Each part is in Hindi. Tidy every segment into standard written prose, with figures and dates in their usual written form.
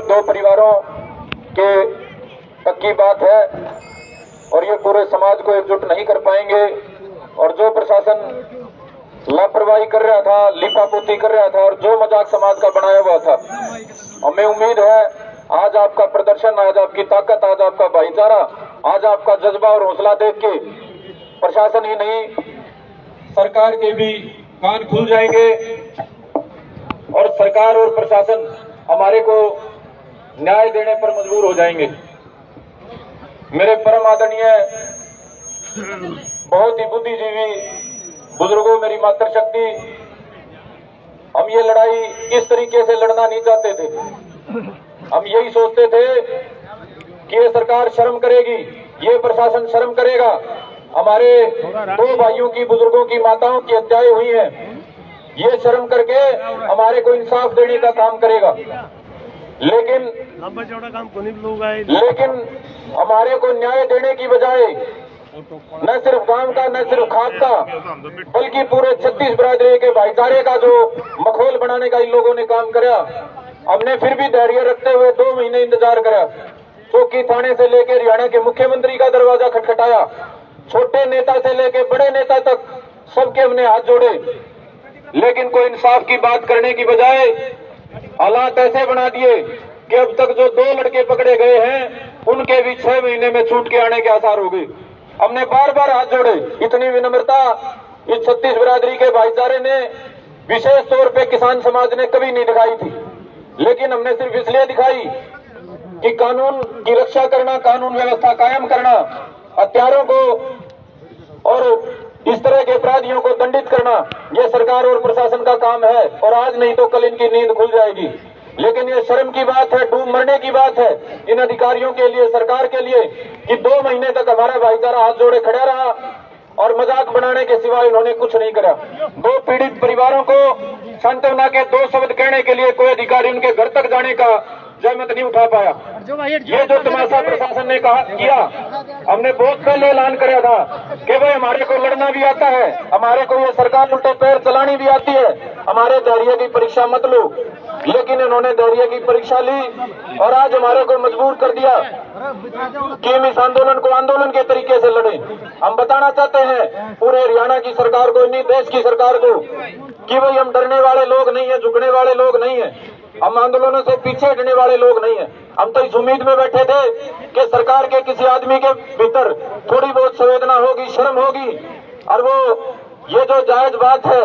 दो परिवारों के तक की बात है और ये पूरे समाज को एकजुट नहीं कर पाएंगे। और जो प्रशासन लापरवाही कर रहा था, लिपापोती कर रहा था और जो मजाक समाज का बनाया हुआ था, हमें उम्मीद है आज आपका प्रदर्शन, आज आपकी ताकत, आज आपका भाईचारा, आज आपका जज्बा और हौसला देख के प्रशासन ही नहीं सरकार के भी कान खुल जाएंगे और सरकार और प्रशासन हमारे को न्याय देने पर मजबूर हो जाएंगे। मेरे परम आदरणीय बहुत ही बुद्धिजीवी बुजुर्गों, मेरी मातृशक्ति, हम ये लड़ाई इस तरीके से लड़ना नहीं चाहते थे। हम यही सोचते थे कि ये सरकार शर्म करेगी, ये प्रशासन शर्म करेगा, हमारे दो भाइयों की, बुजुर्गों की, माताओं की हत्याएं हुई हैं, ये शर्म करके हमारे को इंसाफ देने का काम करेगा। लेकिन हमारे को न्याय देने की बजाय न सिर्फ गांव का, न सिर्फ खाप का, बल्कि पूरे 36 बिरादरी के भाईचारे का जो मखौल बनाने का इन लोगों ने काम करा। हमने फिर भी धैर्य रखते हुए 2 महीने इंतजार करा। चौकी थाने से लेकर हरियाणा के मुख्यमंत्री का दरवाजा खटखटाया, छोटे नेता से लेकर बड़े नेता तक सबके हमने हाथ जोड़े, लेकिन कोई इंसाफ की बात करने की बजाय हालात ऐसे बना दिए कि अब तक जो 2 लड़के पकड़े गए हैं उनके भी 6 महीने में छूट के आने के आसार हो गए। हमने बार बार हाथ जोड़े। इतनी विनम्रता इस 36 बिरादरी के भाईचारे ने, विशेष तौर पे किसान समाज ने कभी नहीं दिखाई थी, लेकिन हमने सिर्फ इसलिए दिखाई कि कानून की रक्षा करना, कानून व्यवस्था कायम करना, हत्यारों को और इस तरह के अपराधियों को दंडित करना, यह सरकार और प्रशासन का काम है। और आज नहीं तो कल इनकी नींद खुल जाएगी। लेकिन ये शर्म की बात है, डूब मरने की बात है इन अधिकारियों के लिए, सरकार के लिए, कि 2 महीने तक हमारा भाईचारा हाथ जोड़े खड़ा रहा और मजाक बनाने के सिवाय इन्होंने कुछ नहीं करा। 2 पीड़ित परिवारों को सांत्वना के 2 शब्द कहने के लिए कोई अधिकारी उनके घर तक जाने का जहमत नहीं उठा पाया। ये जो तमाशा प्रशासन ने किया, हमने बहुत पहले ऐलान किया था कि भाई हमारे को लड़ना भी आता है, हमारे को ये सरकार उल्टे पैर चलानी भी आती है, हमारे धैर्य की परीक्षा मत लो। लेकिन इन्होंने धैर्य की परीक्षा ली और आज हमारे को मजबूर कर दिया कि हम इस आंदोलन को आंदोलन के तरीके से लड़ें। हम बताना चाहते हैं पूरे हरियाणा की सरकार को, इन्हीं देश की सरकार को, कि भाई हम डरने वाले लोग नहीं है, झुकने वाले लोग नहीं है, हम आंदोलनों से पीछे हटने वाले लोग नहीं है। हम तो इस उम्मीद में बैठे थे कि सरकार के किसी आदमी के भीतर थोड़ी बहुत संवेदना होगी, शर्म होगी, और वो ये जो जायज बात है,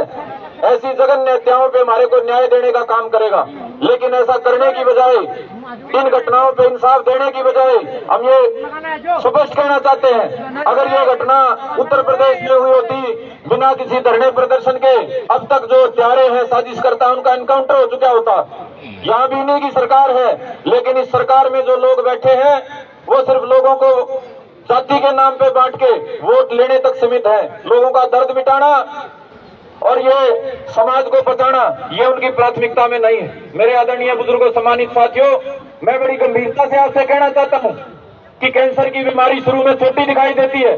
ऐसी जघन्य हत्याओं पे हमारे को न्याय देने का काम करेगा। लेकिन ऐसा करने की बजाय, इन घटनाओं पे इंसाफ देने की बजाय, हम ये स्पष्ट कहना चाहते हैं, अगर ये घटना उत्तर प्रदेश में हुई होती बिना किसी धरने प्रदर्शन के, अब तक जो हत्यारे हैं, साजिशकर्ता, उनका एनकाउंटर हो चुका होता। यहाँ भी इन्हीं की सरकार है, लेकिन इस सरकार में जो लोग बैठे हैं वो सिर्फ लोगों को जाति के नाम पे बांट के वोट लेने तक सीमित है। लोगों का दर्द मिटाना और ये समाज को बचाना, ये उनकी प्राथमिकता में नहीं है। मेरे आदरणीय बुजुर्गों, सम्मानित साथियों, मैं बड़ी गंभीरता से आपसे कहना चाहता हूं कि कैंसर की बीमारी शुरू में छोटी दिखाई देती है।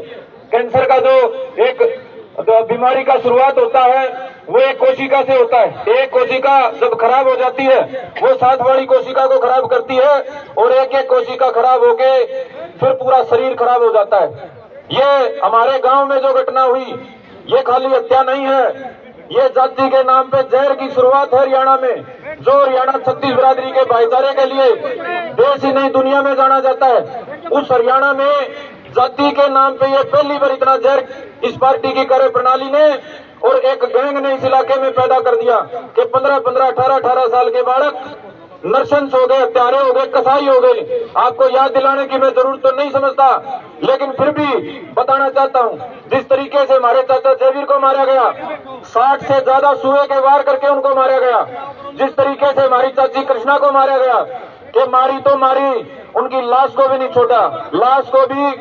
कैंसर का जो एक बीमारी का शुरुआत होता है वो एक कोशिका से होता है। एक कोशिका जब खराब हो जाती है वो साथ वाली कोशिका को खराब करती है और एक एक कोशिका खराब होके फिर पूरा शरीर खराब हो जाता है। ये हमारे गांव में जो घटना हुई, ये खाली हत्या नहीं है, ये जाति के नाम पे जहर की शुरुआत है हरियाणा में, जो हरियाणा 36 बिरादरी के भाईचारे के लिए देश ही नहीं दुनिया में जाना जाता है। उस हरियाणा में जाति के नाम पे ये पहली बार इतना जहर इस पार्टी की कार्य प्रणाली ने और एक गैंग ने इस इलाके में पैदा कर दिया कि 15-15, 18-18 साल के बालक नरशंस हो गए, हत्यारे हो गए, कसाई हो गए। आपको याद दिलाने की मैं जरूरत तो नहीं समझता, लेकिन फिर भी बताना चाहता हूं, जिस तरीके से हमारे चाचा जयवीर को मारा गया, 60 से ज्यादा सुए के वार करके उनको मारा गया, जिस तरीके से हमारी चाची कृष्णा को मारा गया कि मारी तो मारी, उनकी लाश को भी नहीं छोड़ा, लाश को भी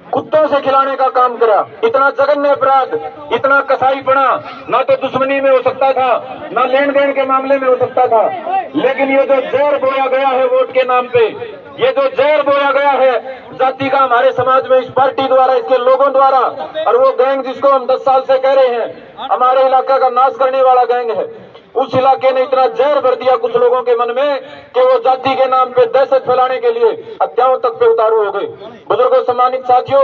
कुत्तों से खिलाने का काम करा। इतना जघन्य अपराध, इतना कसाईपना ना तो दुश्मनी में हो सकता था, ना लेन देन के मामले में हो सकता था, लेकिन ये जो जहर बोया गया है वोट के नाम पे, ये जो जहर बोया गया है जाति का हमारे समाज में इस पार्टी द्वारा, इसके लोगों द्वारा, और वो गैंग जिसको हम 10 साल से कह रहे हैं हमारे इलाके का नाश करने वाला गैंग है, उस इलाके ने इतना जहर भर दिया कुछ लोगों के मन में कि वो जाति के नाम पे दहशत फैलाने के लिए हत्याओं तक पे उतारू हो गए। बुजुर्गों, सम्मानित साथियों,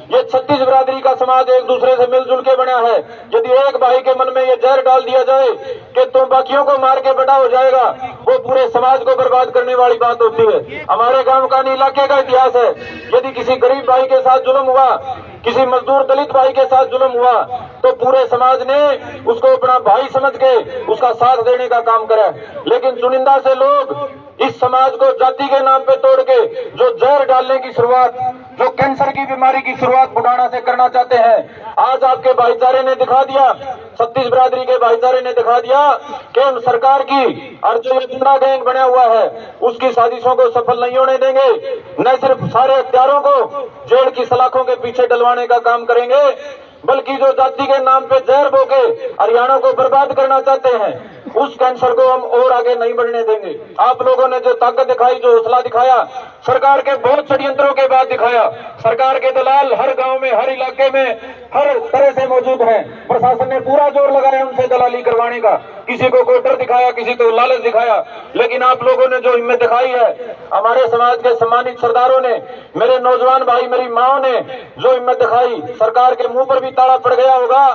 ये 36 बिरादरी का समाज एक दूसरे से मिलजुल के बना है। यदि एक भाई के मन में ये जहर डाल दिया जाए कि तुम बाकियों को मार के बड़ा हो जाएगा, वो पूरे समाज को बर्बाद करने वाली बात होती है। हमारे गांव का इलाके का इतिहास है, यदि किसी गरीब भाई के साथ जुल्म हुआ, किसी मजदूर दलित भाई के साथ जुल्म हुआ, तो पूरे समाज ने उसको अपना भाई समझ के उसका साथ देने का काम करा। लेकिन चुनिंदा से लोग इस समाज को जाति के नाम पे तोड़ के जो जहर डालने की शुरुआत, जो कैंसर की बीमारी की शुरुआत बुढ़ाना से करना चाहते हैं, आज आपके भाईचारे ने दिखा दिया, 36 बिरादरी के भाईचारे ने दिखा दिया कि हम सरकार की और जो ये गुंडा गैंग बना हुआ है उसकी साजिशों को सफल नहीं होने देंगे। न सिर्फ सारे हत्यारों को जेल की सलाखों के पीछे डलवाने का काम करेंगे, बल्कि जो जाति के नाम पे जहर बोके हरियाणा को बर्बाद करना चाहते हैं, उस कैंसर को हम और आगे नहीं बढ़ने देंगे। आप लोगों ने जो ताकत दिखाई, जो हौसला दिखाया, सरकार के बहुत षड्यंत्रों के बाद दिखाया। सरकार के दलाल हर गांव में, हर इलाके में, हर तरह से मौजूद हैं। प्रशासन ने पूरा जोर लगाया उनसे दलाली करवाने का, किसी को कोई डर दिखाया, किसी को लालच दिखाया, लेकिन आप लोगों ने जो हिम्मत दिखाई है, हमारे समाज के सम्मानित सरदारों ने, मेरे नौजवान भाई, मेरी माओ ने जो हिम्मत दिखाई, सरकार के मुंह पर भी ताला पड़ गया होगा।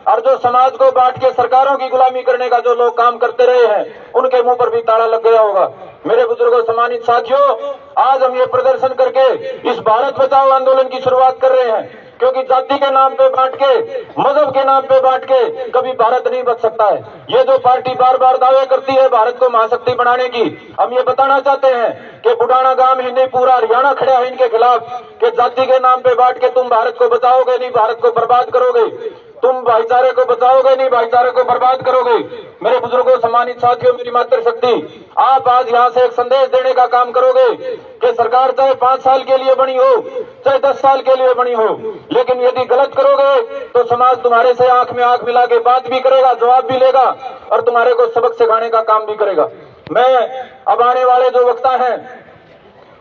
और जो समाज को बांट के सरकारों की गुलामी करने का जो लोग काम करते रहे हैं, उनके मुंह पर भी ताला लग गया होगा। मेरे बुजुर्गों, सम्मानित साथियों, आज हम ये प्रदर्शन करके इस भारत बचाओ आंदोलन की शुरुआत कर रहे हैं, क्योंकि जाति के नाम पे बांट के, मजहब के नाम पे बांट के कभी भारत नहीं बच सकता है। ये जो पार्टी बार बार दावे करती है भारत को महाशक्ति बनाने की, हम ये बताना चाहते हैं कि बुढ़ाना गांव ही नहीं, पूरा हरियाणा खड़ा है इनके खिलाफ कि जाति के नाम पे बांट के तुम भारत को बचाओगे नहीं, भारत को बर्बाद करोगे। तुम भाईचारे को बचाओगे नहीं, भाईचारे को बर्बाद करोगे। मेरे बुजुर्गों, सम्मानित साथियों, मेरी मातृशक्ति, आप आज यहाँ से एक संदेश देने का काम करोगे कि सरकार चाहे 5 साल के लिए बनी हो, चाहे 10 साल के लिए बनी हो, लेकिन यदि गलत करोगे तो समाज तुम्हारे से आंख में आंख मिला के बात भी करेगा, जवाब भी लेगा और तुम्हारे को सबक सिखाने का काम भी करेगा। मैं अब आने वाले जो वक्ता हैं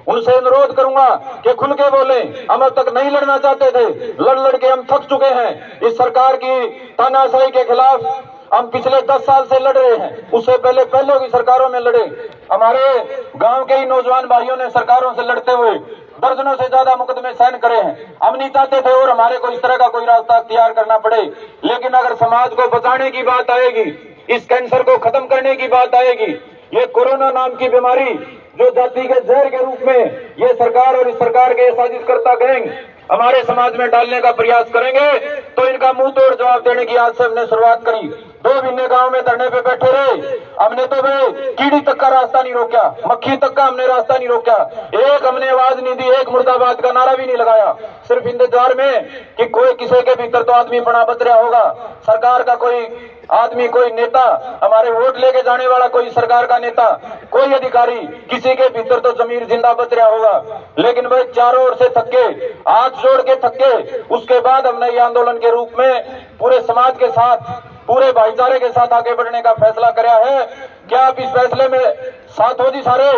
उनसे अनुरोध करूंगा कि खुल के बोलें। हम अब तक नहीं लड़ना चाहते थे, लड़ के हम थक चुके हैं इस सरकार की तानाशाही के खिलाफ। हम पिछले 10 साल से लड़ रहे हैं, उससे पहले की सरकारों में लड़े। हमारे गांव के ही नौजवान भाइयों ने सरकारों से लड़ते हुए दर्जनों से ज्यादा मुकदमे सहन करे हैं। हम नहीं चाहते थे और हमारे को इस तरह का कोई रास्ता अख्तियार करना पड़े, लेकिन अगर समाज को बचाने की बात आएगी, इस कैंसर को खत्म करने की बात आएगी, ये कोरोना नाम की बीमारी जो जाति के जहर के रूप में ये सरकार और इस सरकार के साजिशकर्ता गैंग हमारे समाज में डालने का प्रयास करेंगे, तो इनका मुंह तोड़ जवाब देने की आज से हमने शुरुआत करी। 2 महीने गांव में धरने पे बैठे रहे, हमने तो भाई कीड़ी तक का रास्ता नहीं रोका, मक्खी तक का हमने रास्ता नहीं रोका, एक हमने आवाज नहीं दी, एक मुर्दाबाद का नारा भी नहीं लगाया, सिर्फ इंतजार में कि कोई किसी के भीतर तो आदमी पना बच रहा होगा, सरकार का कोई आदमी, कोई नेता, हमारे वोट लेके जाने वाला कोई सरकार का नेता, कोई अधिकारी, किसी के भीतर तो जमीर जिंदा बच रहा होगा। लेकिन भाई चारों ओर से थके, हाथ जोड़ के थके, उसके बाद हमने ये आंदोलन के रूप में पूरे समाज के साथ, पूरे भाईचारे के साथ आगे बढ़ने का फैसला किया है। क्या आप इस फैसले में साथ हो जी सारे?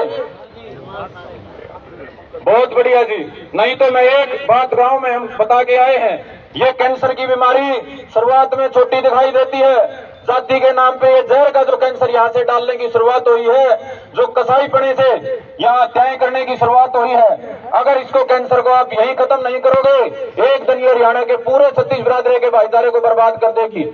बहुत बढ़िया जी। नहीं तो मैं एक बात गांव में हम बता के आए हैं, ये कैंसर की बीमारी शुरुआत में छोटी दिखाई देती है, जाति के नाम पे ये जहर का जो कैंसर यहाँ से डालने की शुरुआत हुई है, जो कसाईपने से यहाँ हत्याएं करने की शुरुआत हुई है, अगर इसको कैंसर को आप यही खत्म नहीं करोगे, एक दिन ये हरियाणा के पूरे 36 बिरादरी के भाईचारे को बर्बाद कर देगी।